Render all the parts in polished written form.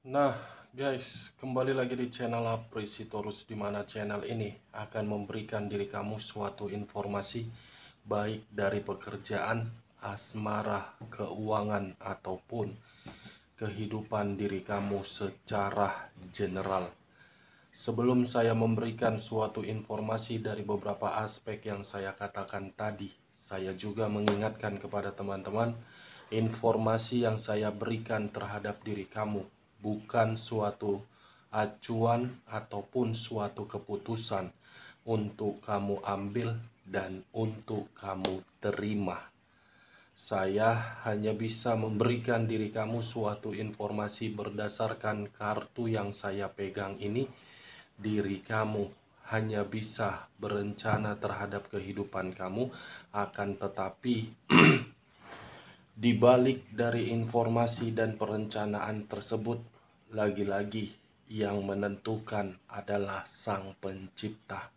Nah, guys, kembali lagi di channel Apresitorus, di mana channel ini akan memberikan diri kamu suatu informasi baik dari pekerjaan, asmara, keuangan, ataupun kehidupan diri kamu secara general. Sebelum saya memberikan suatu informasi dari beberapa aspek yang saya katakan tadi, saya juga mengingatkan kepada teman-teman, informasi yang saya berikan terhadap diri kamu bukan suatu acuan ataupun suatu keputusan untuk kamu ambil dan untuk kamu terima. Saya hanya bisa memberikan diri kamu suatu informasi berdasarkan kartu yang saya pegang ini. Diri kamu hanya bisa berencana terhadap kehidupan kamu, akan tetapi di balik dari informasi dan perencanaan tersebut, lagi-lagi yang menentukan adalah Sang Pencipta.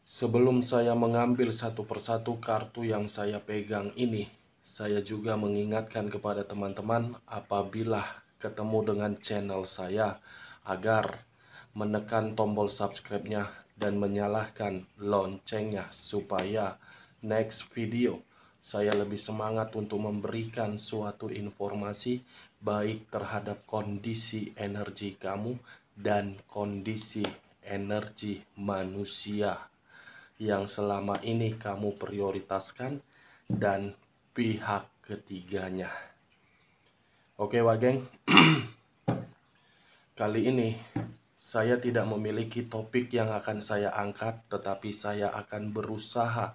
Sebelum saya mengambil satu persatu kartu yang saya pegang ini, saya juga mengingatkan kepada teman-teman apabila ketemu dengan channel saya agar menekan tombol subscribe-nya dan menyalakan loncengnya supaya next video saya lebih semangat untuk memberikan suatu informasi baik terhadap kondisi energi kamu dan kondisi energi manusia yang selama ini kamu prioritaskan dan pihak ketiganya. Oke, Wageng. Kali ini saya tidak memiliki topik yang akan saya angkat, tetapi saya akan berusaha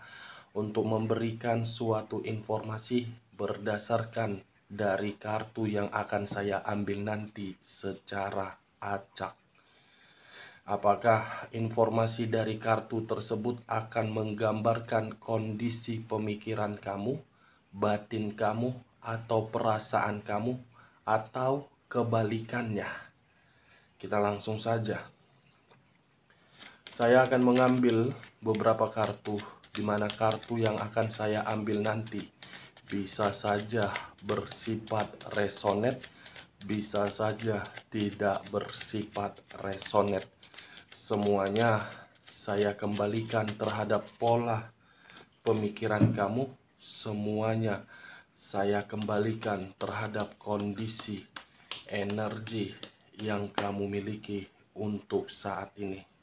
untuk memberikan suatu informasi berdasarkan dari kartu yang akan saya ambil nanti secara acak. Apakah informasi dari kartu tersebut akan menggambarkan kondisi pemikiran kamu, batin kamu, atau perasaan kamu, atau kebalikannya? Kita langsung saja. Saya akan mengambil beberapa kartu, di mana kartu yang akan saya ambil nanti bisa saja bersifat resonate, bisa saja tidak bersifat resonate. Semuanya saya kembalikan terhadap pola pemikiran kamu. Semuanya saya kembalikan terhadap kondisi energi yang kamu miliki untuk saat ini.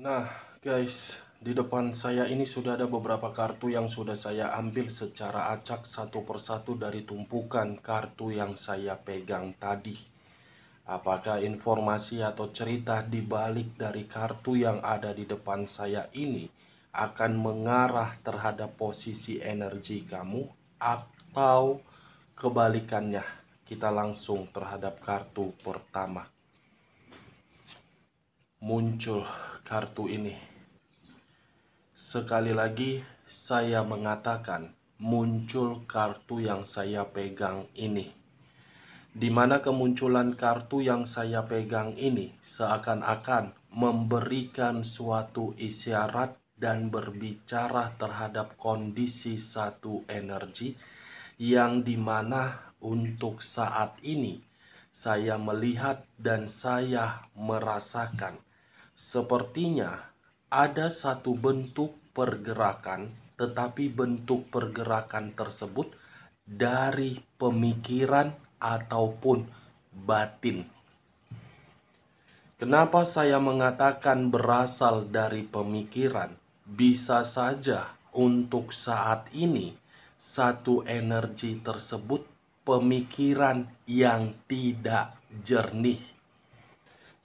Nah, guys, di depan saya ini sudah ada beberapa kartu yang sudah saya ambil secara acak satu persatu dari tumpukan kartu yang saya pegang tadi. Apakah informasi atau cerita di balik dari kartu yang ada di depan saya ini akan mengarah terhadap posisi energi kamu atau kebalikannya? Kita langsung terhadap kartu pertama. Muncul kartu ini. Sekali lagi saya mengatakan muncul kartu yang saya pegang ini. Di mana kemunculan kartu yang saya pegang ini seakan-akan memberikan suatu isyarat dan berbicara terhadap kondisi satu energi yang dimana untuk saat ini saya melihat dan saya merasakan sepertinya ada satu bentuk pergerakan, tetapi bentuk pergerakan tersebut dari pemikiran ataupun batin. Kenapa saya mengatakan berasal dari pemikiran? Bisa saja untuk saat ini satu energi tersebut pemikiran yang tidak jernih,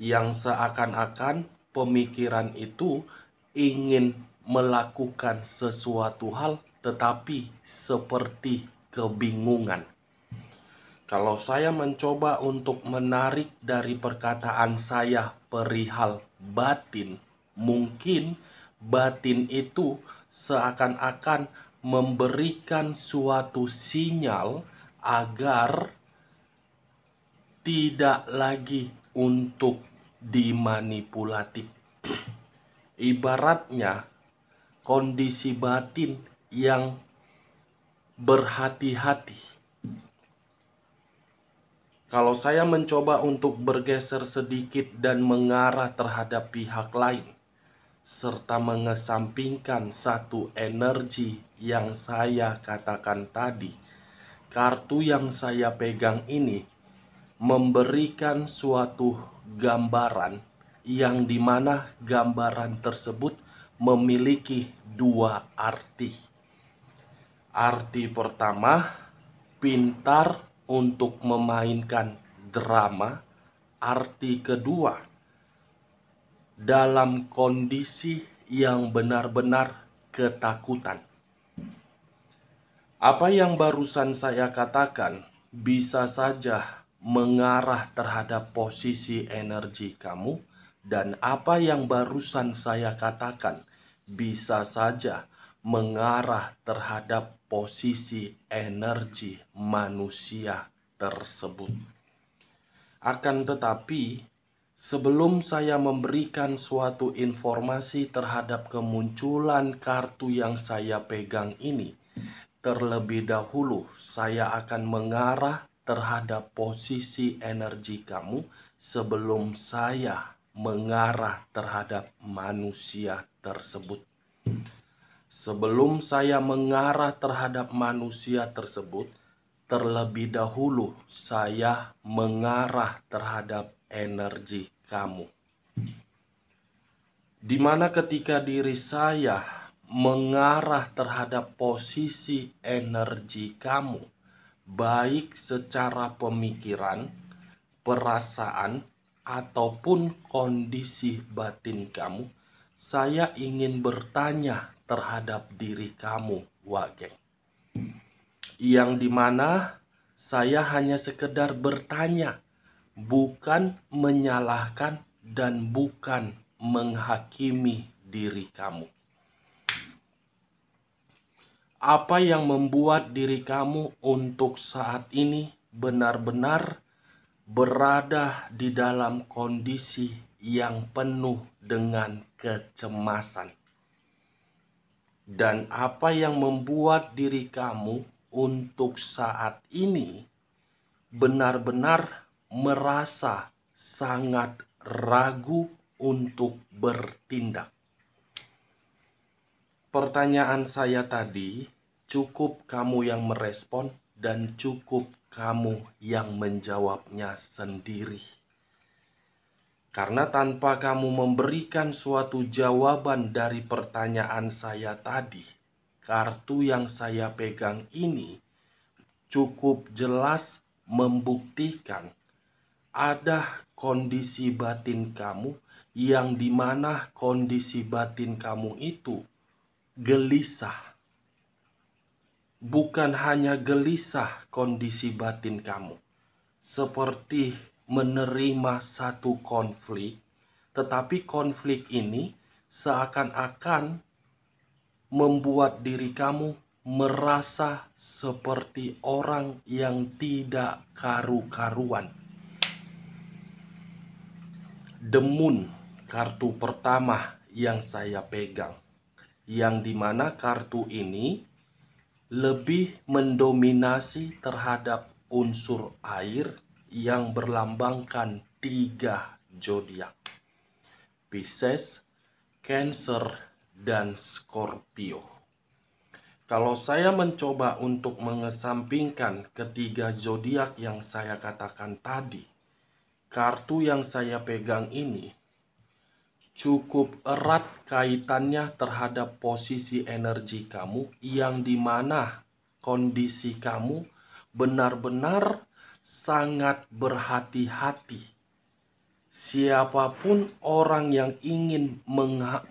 yang seakan-akan pemikiran itu ingin melakukan sesuatu hal tetapi seperti kebingungan. Kalau saya mencoba untuk menarik dari perkataan saya perihal batin, mungkin batin itu seakan-akan memberikan suatu sinyal agar tidak lagi untuk dimanipulatif. Ibaratnya kondisi batin yang berhati-hati. Kalau saya mencoba untuk bergeser sedikit dan mengarah terhadap pihak lain, serta mengesampingkan satu energi yang saya katakan tadi, kartu yang saya pegang ini memberikan suatu gambaran yang dimana gambaran tersebut memiliki dua arti. Arti pertama, pintar untuk memainkan drama. Arti kedua, dalam kondisi yang benar-benar ketakutan. Apa yang barusan saya katakan bisa saja mengarah terhadap posisi energi kamu, dan apa yang barusan saya katakan bisa saja mengarah terhadap posisi energi manusia tersebut. Akan tetapi, sebelum saya memberikan suatu informasi terhadap kemunculan kartu yang saya pegang ini, terlebih dahulu saya akan mengarah terhadap posisi energi kamu sebelum saya mengarah terhadap manusia tersebut. Sebelum saya mengarah terhadap manusia tersebut, terlebih dahulu saya mengarah terhadap energi kamu. Dimana ketika diri saya mengarah terhadap posisi energi kamu, baik secara pemikiran, perasaan, ataupun kondisi batin kamu, saya ingin bertanya terhadap diri kamu, Wageng. Yang dimana saya hanya sekedar bertanya, bukan menyalahkan dan bukan menghakimi diri kamu. Apa yang membuat diri kamu untuk saat ini benar-benar berada di dalam kondisi yang penuh dengan kecemasan? Dan apa yang membuat diri kamu untuk saat ini benar-benar merasa sangat ragu untuk bertindak? Pertanyaan saya tadi cukup kamu yang merespon dan cukup kamu yang menjawabnya sendiri. Karena tanpa kamu memberikan suatu jawaban dari pertanyaan saya tadi, kartu yang saya pegang ini cukup jelas membuktikan ada kondisi batin kamu yang dimana kondisi batin kamu itu gelisah. Bukan hanya gelisah kondisi batin kamu, seperti menerima satu konflik, tetapi konflik ini seakan-akan membuat diri kamu merasa seperti orang yang tidak karu-karuan. The Moon, kartu pertama yang saya pegang, yang dimana kartu ini lebih mendominasi terhadap unsur air yang berlambangkan 3 zodiak: Pisces, Cancer, dan Scorpio. Kalau saya mencoba untuk mengesampingkan ketiga zodiak yang saya katakan tadi, kartu yang saya pegang ini cukup erat kaitannya terhadap posisi energi kamu, yang dimana kondisi kamu benar-benar sangat berhati-hati. Siapapun orang yang ingin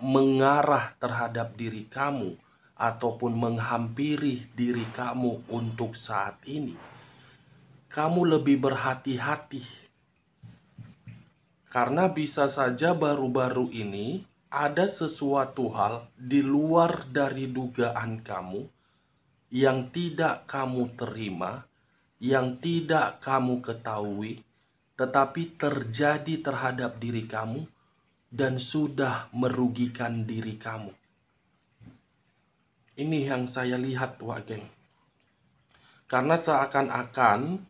mengarah terhadap diri kamu ataupun menghampiri diri kamu untuk saat ini, kamu lebih berhati-hati. Karena bisa saja baru-baru ini ada sesuatu hal di luar dari dugaan kamu yang tidak kamu terima, yang tidak kamu ketahui, tetapi terjadi terhadap diri kamu dan sudah merugikan diri kamu. Ini yang saya lihat, Wak Geng. Karena seakan-akan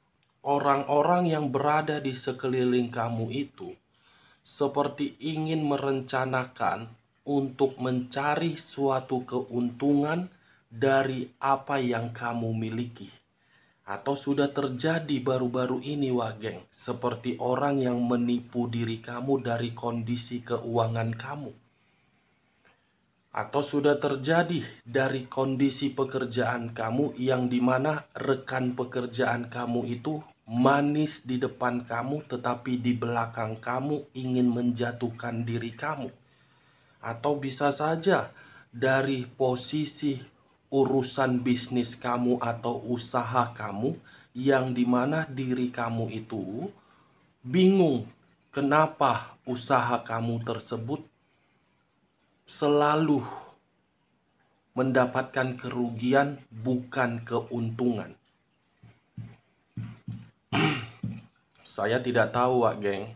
orang-orang yang berada di sekeliling kamu itu seperti ingin merencanakan untuk mencari suatu keuntungan dari apa yang kamu miliki. Atau sudah terjadi baru-baru ini, Wak Geng, seperti orang yang menipu diri kamu dari kondisi keuangan kamu. Atau sudah terjadi dari kondisi pekerjaan kamu yang dimana rekan pekerjaan kamu itu manis di depan kamu, tetapi di belakang kamu ingin menjatuhkan diri kamu. Atau bisa saja dari posisi urusan bisnis kamu atau usaha kamu yang dimana diri kamu itu bingung kenapa usaha kamu tersebut selalu mendapatkan kerugian bukan keuntungan. Saya tidak tahu, Wak Geng,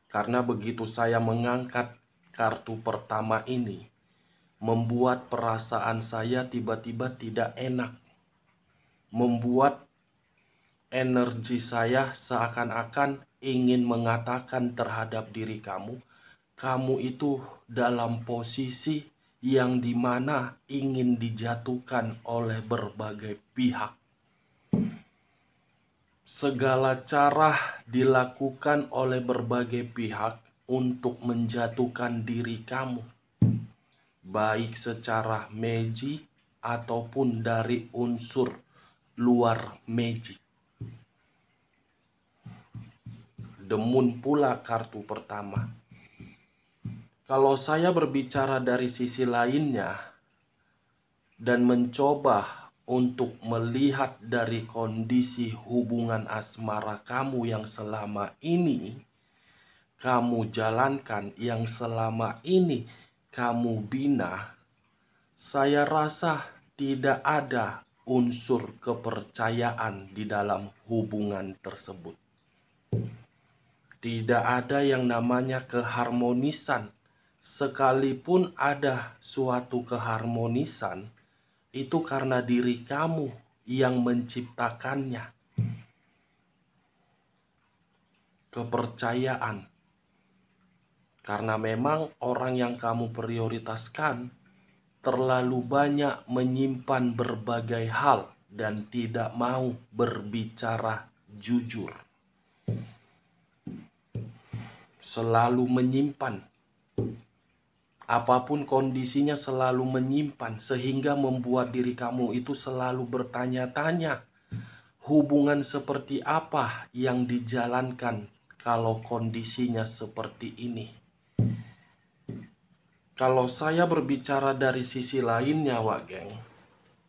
karena begitu saya mengangkat kartu pertama ini, membuat perasaan saya tiba-tiba tidak enak. Membuat energi saya seakan-akan ingin mengatakan terhadap diri kamu, kamu itu dalam posisi yang dimana ingin dijatuhkan oleh berbagai pihak. Segala cara dilakukan oleh berbagai pihak untuk menjatuhkan diri kamu, baik secara magic ataupun dari unsur luar magic. Demun pula kartu pertama. Kalau saya berbicara dari sisi lainnya dan mencoba untuk melihat dari kondisi hubungan asmara kamu yang selama ini kamu jalankan, yang selama ini kamu bina, saya rasa tidak ada unsur kepercayaan di dalam hubungan tersebut. Tidak ada yang namanya keharmonisan. Sekalipun ada suatu keharmonisan, itu karena diri kamu yang menciptakannya. Kepercayaan. Karena memang orang yang kamu prioritaskan terlalu banyak menyimpan berbagai hal dan tidak mau berbicara jujur. Selalu menyimpan. Apapun kondisinya selalu menyimpan, sehingga membuat diri kamu itu selalu bertanya-tanya, hubungan seperti apa yang dijalankan kalau kondisinya seperti ini. Kalau saya berbicara dari sisi lainnya, Wak Geng,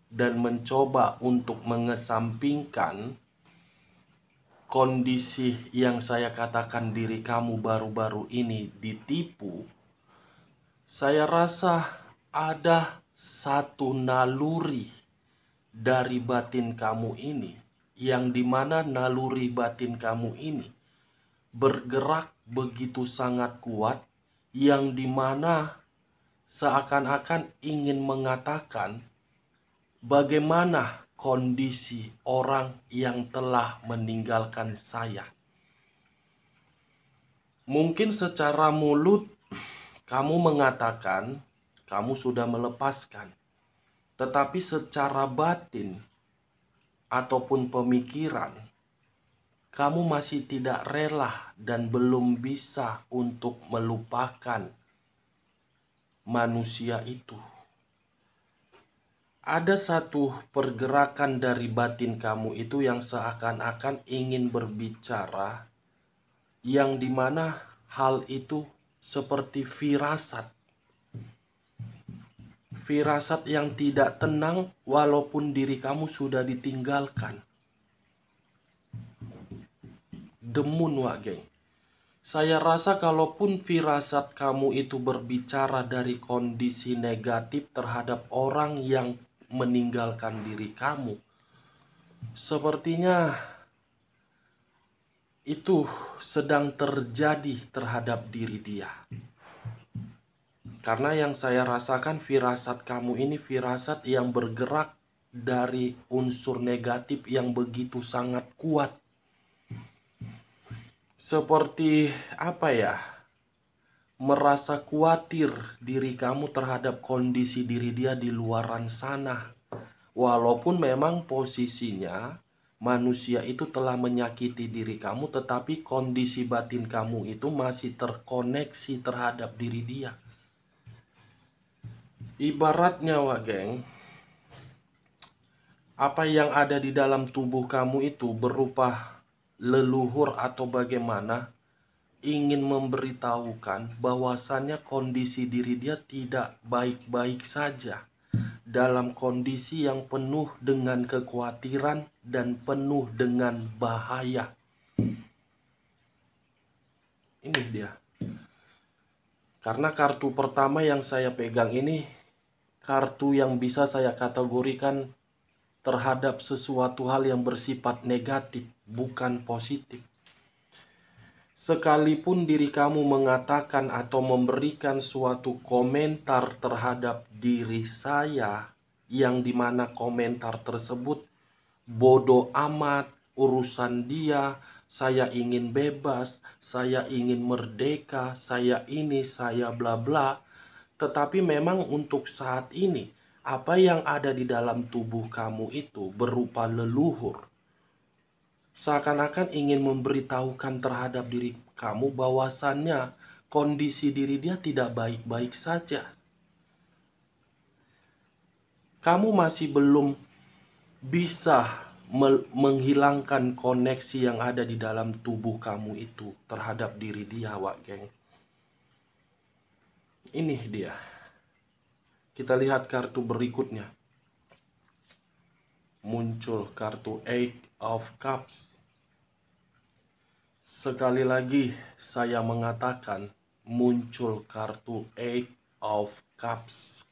dan mencoba untuk mengesampingkan kondisi yang saya katakan diri kamu baru-baru ini ditipu, saya rasa ada satu naluri dari batin kamu ini, yang dimana naluri batin kamu ini bergerak begitu sangat kuat, yang dimana seakan-akan ingin mengatakan bagaimana kondisi orang yang telah meninggalkan saya. Mungkin secara mulut kamu mengatakan kamu sudah melepaskan, tetapi secara batin ataupun pemikiran kamu masih tidak rela dan belum bisa untuk melupakan manusia itu. Ada satu pergerakan dari batin kamu itu yang seakan-akan ingin berbicara, yang dimana hal itu seperti firasat. Firasat yang tidak tenang walaupun diri kamu sudah ditinggalkan. demun, Wak geng. Saya rasa kalaupun firasat kamu itu berbicara dari kondisi negatif terhadap orang yang meninggalkan diri kamu, sepertinya itu sedang terjadi terhadap diri dia. Karena yang saya rasakan firasat kamu ini firasat yang bergerak dari unsur negatif yang begitu sangat kuat. Seperti apa ya? Merasa khawatir diri kamu terhadap kondisi diri dia di luaran sana. Walaupun memang posisinya manusia itu telah menyakiti diri kamu, tetapi kondisi batin kamu itu masih terkoneksi terhadap diri dia. Ibaratnya, Wak geng, apa yang ada di dalam tubuh kamu itu berupa leluhur atau bagaimana, ingin memberitahukan bahwasannya kondisi diri dia tidak baik-baik saja, dalam kondisi yang penuh dengan kekhawatiran dan penuh dengan bahaya. Ini dia. Karena kartu pertama yang saya pegang ini kartu yang bisa saya kategorikan terhadap sesuatu hal yang bersifat negatif, bukan positif. Sekalipun diri kamu mengatakan atau memberikan suatu komentar terhadap diri saya, yang dimana komentar tersebut bodoh amat, urusan dia, saya ingin bebas, saya ingin merdeka, saya ini, saya bla bla. Tetapi memang untuk saat ini, apa yang ada di dalam tubuh kamu itu berupa leluhur, seakan-akan ingin memberitahukan terhadap diri kamu bahwasannya kondisi diri dia tidak baik-baik saja. Kamu masih belum bisa menghilangkan koneksi yang ada di dalam tubuh kamu itu terhadap diri dia, Wak geng. Ini dia. Kita lihat kartu berikutnya. Muncul kartu Eight of Cups. Sekali lagi saya mengatakan muncul kartu Eight of Cups,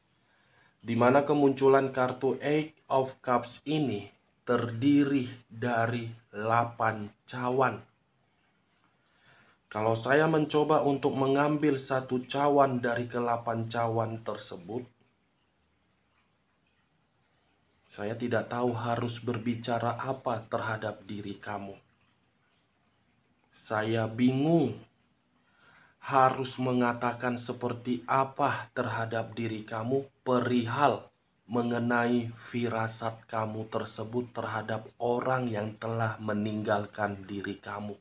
di mana kemunculan kartu Eight of Cups ini terdiri dari 8 cawan. Kalau saya mencoba untuk mengambil satu cawan dari ke-8 cawan tersebut, saya tidak tahu harus berbicara apa terhadap diri kamu. Saya bingung harus mengatakan seperti apa terhadap diri kamu perihal mengenai firasat kamu tersebut terhadap orang yang telah meninggalkan diri kamu.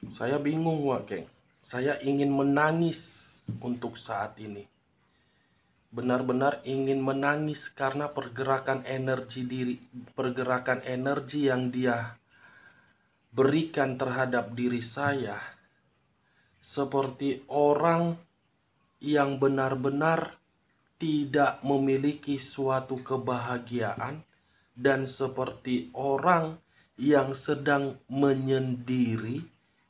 Saya bingung, Wak geng. Saya ingin menangis untuk saat ini. Benar-benar ingin menangis karena pergerakan energi yang dia berikan terhadap diri saya, seperti orang yang benar-benar tidak memiliki suatu kebahagiaan, dan seperti orang yang sedang menyendiri,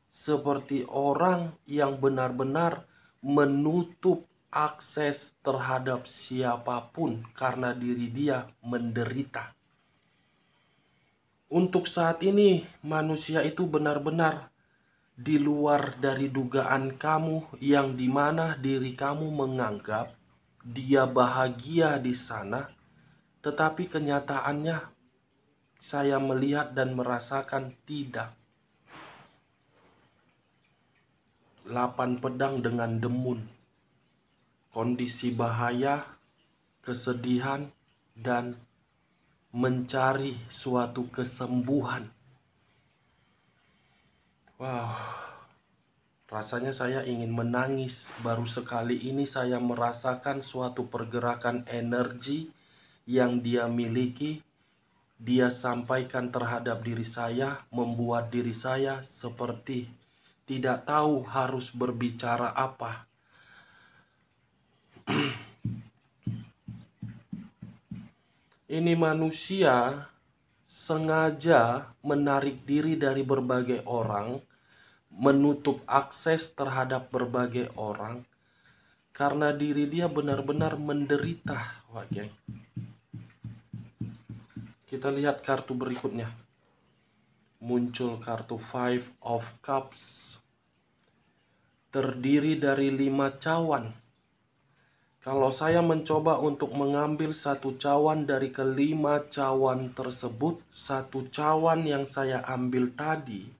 seperti orang yang benar-benar menutup akses terhadap siapapun karena diri dia menderita. Untuk saat ini manusia itu benar-benar di luar dari dugaan kamu, yang dimana diri kamu menganggap dia bahagia di sana, tetapi kenyataannya saya melihat dan merasakan tidak. 8 pedang dengan demun, kondisi bahaya, kesedihan, dan mencari suatu kesembuhan. Wow, rasanya saya ingin menangis. Baru sekali ini saya merasakan suatu pergerakan energi yang dia miliki, dia sampaikan terhadap diri saya, membuat diri saya seperti tidak tahu harus berbicara apa. Ini manusia sengaja menarik diri dari berbagai orang, menutup akses terhadap berbagai orang, karena diri dia benar-benar menderita, Wak geng. Kita lihat kartu berikutnya. Muncul kartu Five of Cups. Terdiri dari 5 cawan. Kalau saya mencoba untuk mengambil satu cawan dari kelima cawan tersebut, satu cawan yang saya ambil tadi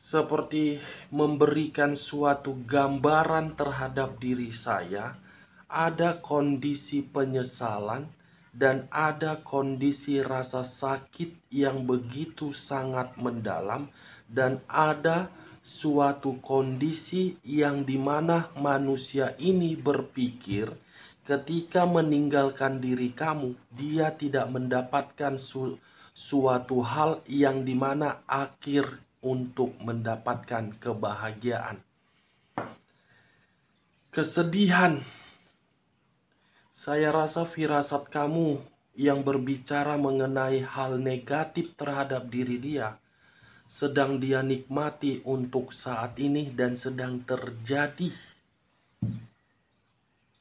seperti memberikan suatu gambaran terhadap diri saya. Ada kondisi penyesalan dan ada kondisi rasa sakit yang begitu sangat mendalam, dan ada suatu kondisi yang dimana manusia ini berpikir ketika meninggalkan diri kamu, dia tidak mendapatkan suatu hal yang dimana akhir untuk mendapatkan kebahagiaan. Kesedihan. Saya rasa firasat kamu yang berbicara mengenai hal negatif terhadap diri dia sedang dia nikmati untuk saat ini dan sedang terjadi.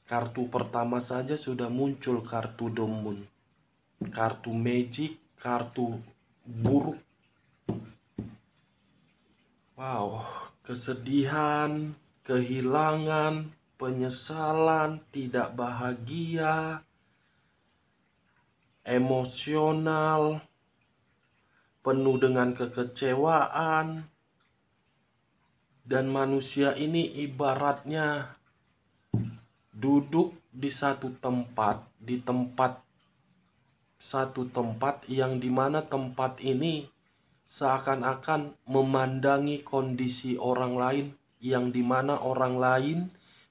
Kartu pertama saja sudah muncul kartu The Moon, kartu magic, kartu buruk. Wow, kesedihan, kehilangan, penyesalan, tidak bahagia, emosional, penuh dengan kekecewaan. Dan manusia ini ibaratnya duduk di satu tempat, satu tempat yang dimana tempat ini seakan-akan memandangi kondisi orang lain, yang dimana orang lain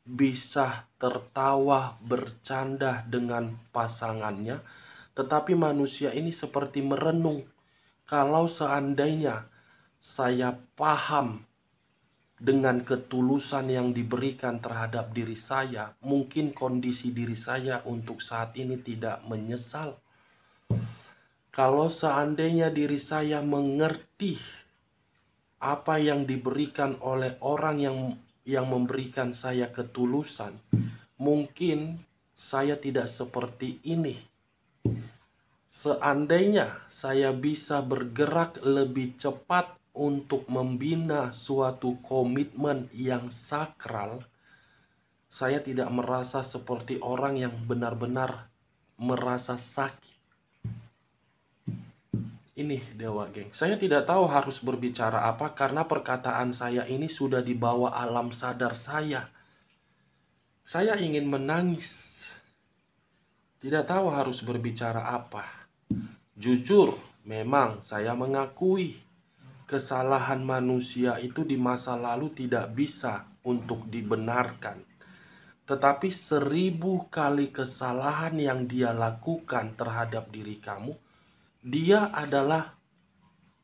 bisa tertawa bercanda dengan pasangannya, tetapi manusia ini seperti merenung, kalau seandainya saya paham dengan ketulusan yang diberikan terhadap diri saya, mungkin kondisi diri saya untuk saat ini tidak menyesal. Kalau seandainya diri saya mengerti apa yang diberikan oleh orang yang memberikan saya ketulusan, mungkin saya tidak seperti ini. Seandainya saya bisa bergerak lebih cepat untuk membina suatu komitmen yang sakral, saya tidak merasa seperti orang yang benar-benar merasa sakit. Ini Dewa geng, saya tidak tahu harus berbicara apa karena perkataan saya ini sudah dibawa alam sadar saya. Saya ingin menangis, tidak tahu harus berbicara apa. Jujur, memang saya mengakui kesalahan manusia itu di masa lalu tidak bisa untuk dibenarkan. Tetapi 1000 kali kesalahan yang dia lakukan terhadap diri kamu, dia adalah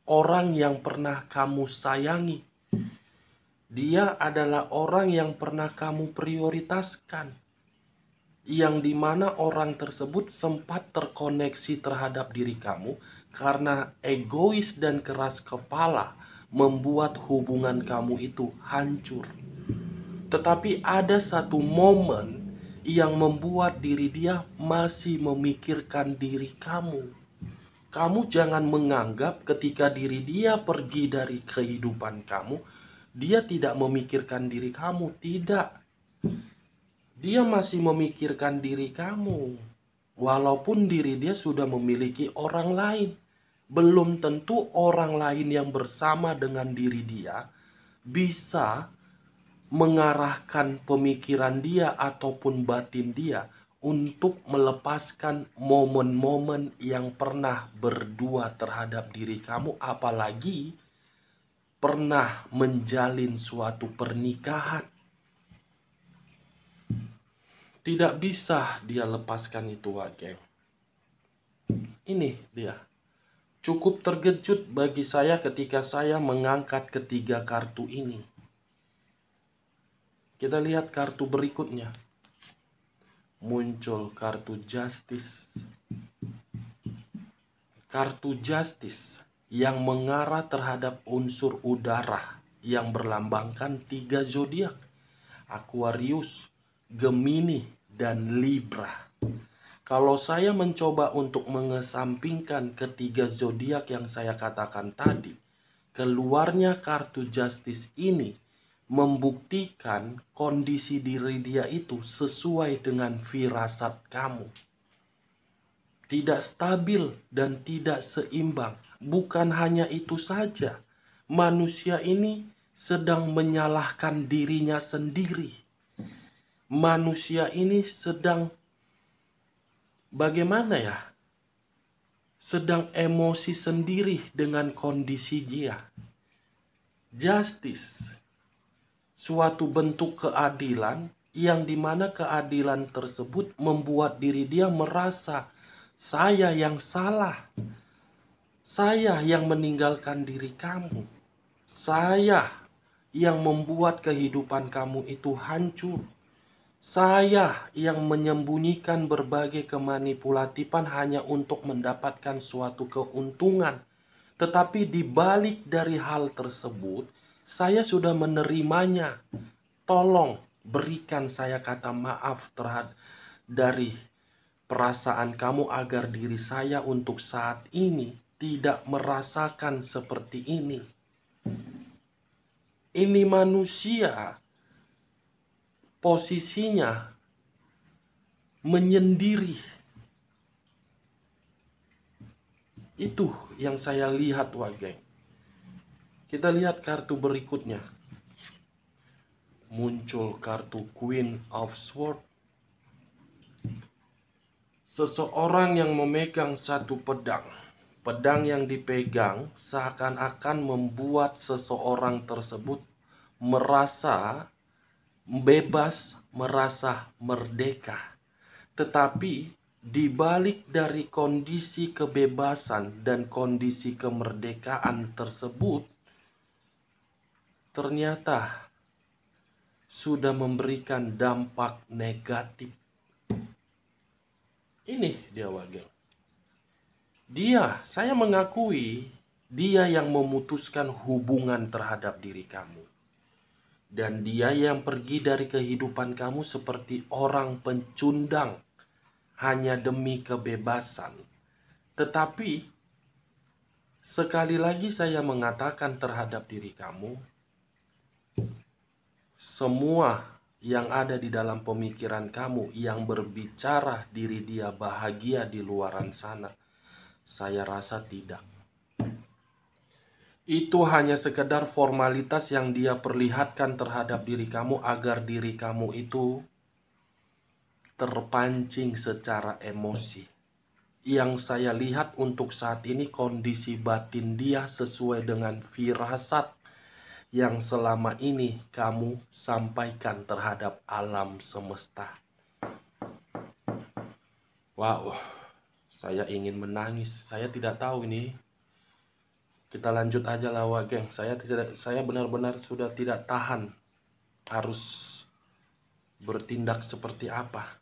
orang yang pernah kamu sayangi. Dia adalah orang yang pernah kamu prioritaskan. Yang dimana orang tersebut sempat terkoneksi terhadap diri kamu karena egois dan keras kepala membuat hubungan kamu itu hancur. Tetapi ada satu momen yang membuat diri dia masih memikirkan diri kamu. Kamu jangan menganggap ketika diri dia pergi dari kehidupan kamu, dia tidak memikirkan diri kamu. Tidak. Dia masih memikirkan diri kamu. Walaupun diri dia sudah memiliki orang lain. Belum tentu orang lain yang bersama dengan diri dia bisa mengarahkan pemikiran dia ataupun batin dia untuk melepaskan momen-momen yang pernah berdua terhadap diri kamu, apalagi pernah menjalin suatu pernikahan. Tidak bisa dia lepaskan itu, geng. Ini dia. Cukup terkejut bagi saya ketika saya mengangkat ketiga kartu ini. Kita lihat kartu berikutnya. Muncul kartu Justice. kartu Justice yang mengarah terhadap unsur udara yang berlambangkan 3 zodiak, Aquarius, Gemini, dan Libra. Kalau saya mencoba untuk mengesampingkan ketiga zodiak yang saya katakan tadi, keluarnya kartu Justice ini membuktikan kondisi diri dia itu sesuai dengan firasat kamu. Tidak stabil dan tidak seimbang. Bukan hanya itu saja, manusia ini sedang menyalahkan dirinya sendiri. Manusia ini sedang bagaimana ya? Sedang emosi sendiri dengan kondisi dia. Justice, suatu bentuk keadilan yang dimana keadilan tersebut membuat diri dia merasa saya yang salah. Saya yang meninggalkan diri kamu. Saya yang membuat kehidupan kamu itu hancur. Saya yang menyembunyikan berbagai kemanipulatifan hanya untuk mendapatkan suatu keuntungan. Tetapi di balik dari hal tersebut, saya sudah menerimanya. Tolong berikan saya kata maaf terhadap dari perasaan kamu agar diri saya untuk saat ini tidak merasakan seperti ini. Ini manusia posisinya menyendiri. Itu yang saya lihat, geng. Kita lihat kartu berikutnya. Muncul kartu Queen of Swords. Seseorang yang memegang satu pedang. Pedang yang dipegang seakan-akan membuat seseorang tersebut merasa bebas, merasa merdeka. Tetapi di balik dari kondisi kebebasan dan kondisi kemerdekaan tersebut, ternyata sudah memberikan dampak negatif. Ini dia, geng. Saya mengakui, dia yang memutuskan hubungan terhadap diri kamu. Dan dia yang pergi dari kehidupan kamu seperti orang pencundang hanya demi kebebasan. Tetapi sekali lagi saya mengatakan terhadap diri kamu, semua yang ada di dalam pemikiran kamu yang berbicara diri dia bahagia di luaran sana, saya rasa tidak. Itu hanya sekedar formalitas yang dia perlihatkan terhadap diri kamu agar diri kamu itu terpancing secara emosi. Yang saya lihat untuk saat ini kondisi batin dia sesuai dengan firasat yang selama ini kamu sampaikan terhadap alam semesta. Wow, saya ingin menangis. Saya tidak tahu ini. Kita lanjut aja lah, geng. Saya benar-benar sudah tidak tahan harus bertindak seperti apa.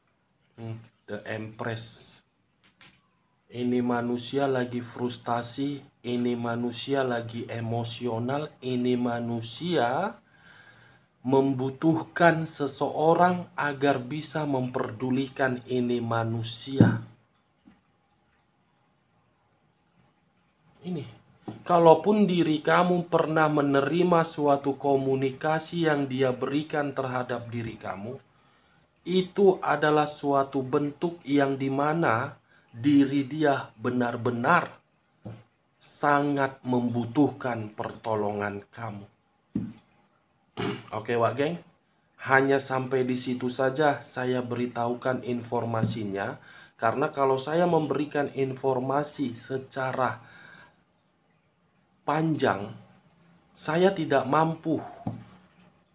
The Empress. Ini manusia lagi frustasi, ini manusia lagi emosional, ini manusia membutuhkan seseorang agar bisa memperdulikan ini manusia. Ini, kalaupun diri kamu pernah menerima suatu komunikasi yang dia berikan terhadap diri kamu, itu adalah suatu bentuk yang dimana diri dia benar-benar sangat membutuhkan pertolongan kamu. Oke, geng. Hanya sampai di situ saja saya beritahukan informasinya. Karena kalau saya memberikan informasi secara panjang, saya tidak mampu.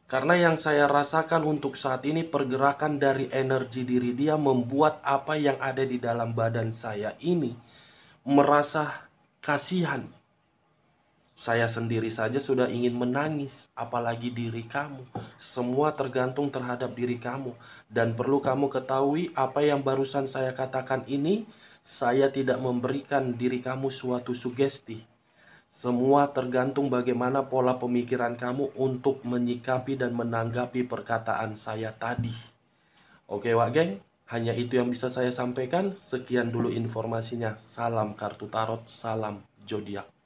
Karena yang saya rasakan untuk saat ini pergerakan dari energi diri dia membuat apa yang ada di dalam badan saya ini merasa kasihan. Saya sendiri saja sudah ingin menangis, apalagi diri kamu. Semua tergantung terhadap diri kamu. Dan perlu kamu ketahui apa yang barusan saya katakan ini Saya tidak memberikan diri kamu suatu sugesti. Semua tergantung bagaimana pola pemikiran kamu untuk menyikapi dan menanggapi perkataan saya tadi. Oke Wak Geng, hanya itu yang bisa saya sampaikan. Sekian dulu informasinya. Salam kartu tarot, salam zodiak.